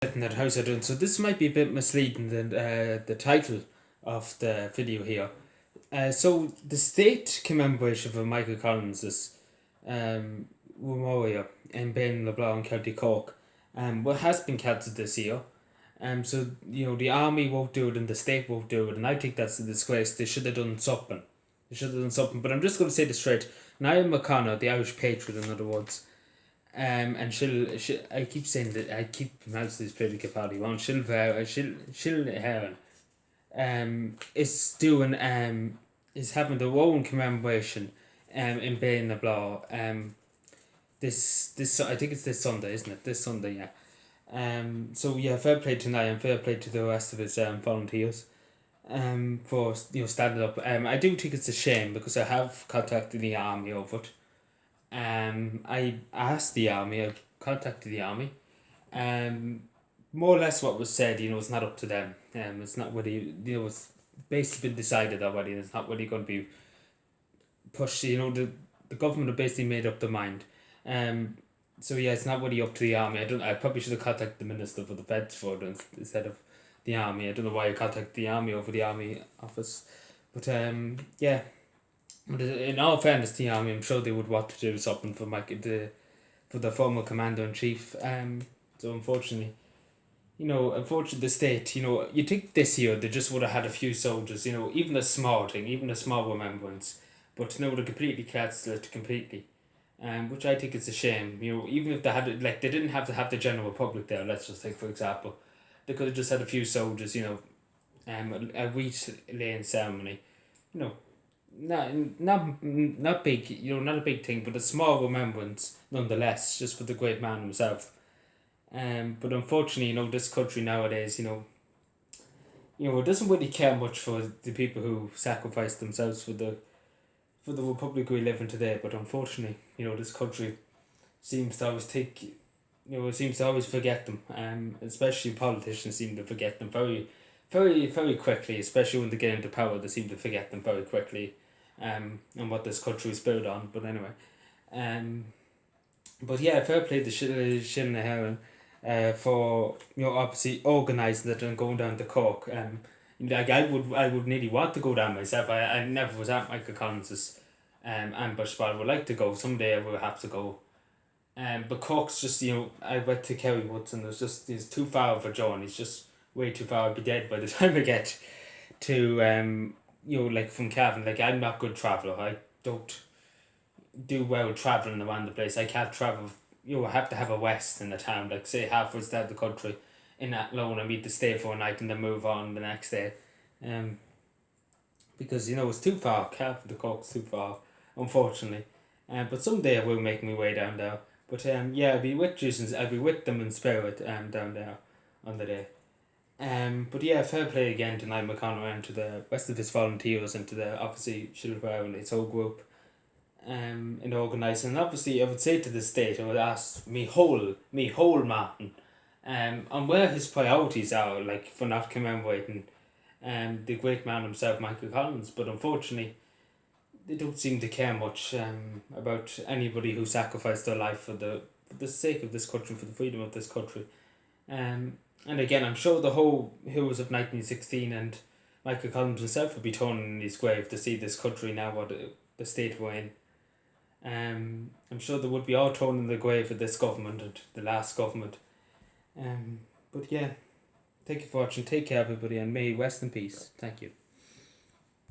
That how's it doing? So this might be a bit misleading than the title of the video here. So the state commemoration for Michael Collins is memorial in Ben LeBlanc in County Cork. What has been cancelled this year. So the army won't do it and the state won't do it, and I think that's a disgrace. They should have done something. They should have done something. But I'm just going to say this straight. Niall McConnell, the Irish patriot, in other words, and she I keep saying that I keep pronouncing this political party wrong. She'll is doing is having their own commemoration in Bain the Blah this I think it's this Sunday, isn't it? This Sunday, yeah. So yeah, fair play to Niall and fair play to the rest of his volunteers for standing up. I do think it's a shame because I have contacted the army over it. I asked the army, I contacted the army. More or less what was said, it's not up to them. It's not really, it's basically been decided already, and it's not really going to be pushed. The government have basically made up their mind. So yeah, it's not really up to the army. I probably should have contacted the Minister for Defence for it instead of the army. I don't know why I contacted the army over the army office, but yeah. But in all fairness to the army, I'm sure they would want to do something for for the former commander in chief. So unfortunately, unfortunately the state, you think this year they just would have had a few soldiers, even a small thing, even a small remembrance, but no, they completely cancelled it completely. Which I think is a shame. Even if they had it, like they didn't have to have the general public there. Let's just take for example, they could have just had a few soldiers. A wreath laying ceremony. You know, not big. Not a big thing, but a small remembrance nonetheless, just for the great man himself. But unfortunately, this country nowadays, it doesn't really care much for the people who sacrifice themselves for the republic we live in today. But unfortunately, this country seems to always take, it seems to always forget them. Especially politicians seem to forget them very, very, very quickly. Especially when they get into power, they seem to forget them very quickly. And what this country is built on. But anyway, but yeah, fair play to Shin Heron, for obviously organising it and going down to Cork. Like I would nearly want to go down myself. I never was at Michael Collins's ambush, but I would like to go someday. I will have to go. But Cork's just I went to Kerry Woods and he's too far of a journey. He's just way too far. I'd be dead by the time I get to like from Cavan. Like I'm not a good traveller. I don't do well travelling around the place. I can't travel. I have to have a rest in the town. Like say halfway down the country, in that loan I need to stay for a night and then move on the next day. Because it's too far. Cavan to Cork's too far, unfortunately. But someday I will make my way down there. But yeah, I'll be with Jesus. I'll be with them in spirit. Down there, on the day. But yeah, fair play again to Niall McConnell and to the rest of his volunteers and to the obviously Silver and its whole group. In organising, and obviously I would say to the state, I would ask me whole Martin, on where his priorities are, like for not commemorating, the great man himself, Michael Collins. But unfortunately, they don't seem to care much about anybody who sacrificed their life for the sake of this country, for the freedom of this country. And again, I'm sure the whole heroes of 1916 and Michael Collins himself would be torn in his grave to see this country now what the state we're in. I'm sure they would be all thrown in the grave of this government and the last government. But yeah, thank you for watching. Take care, everybody, and may you rest in peace. Thank you.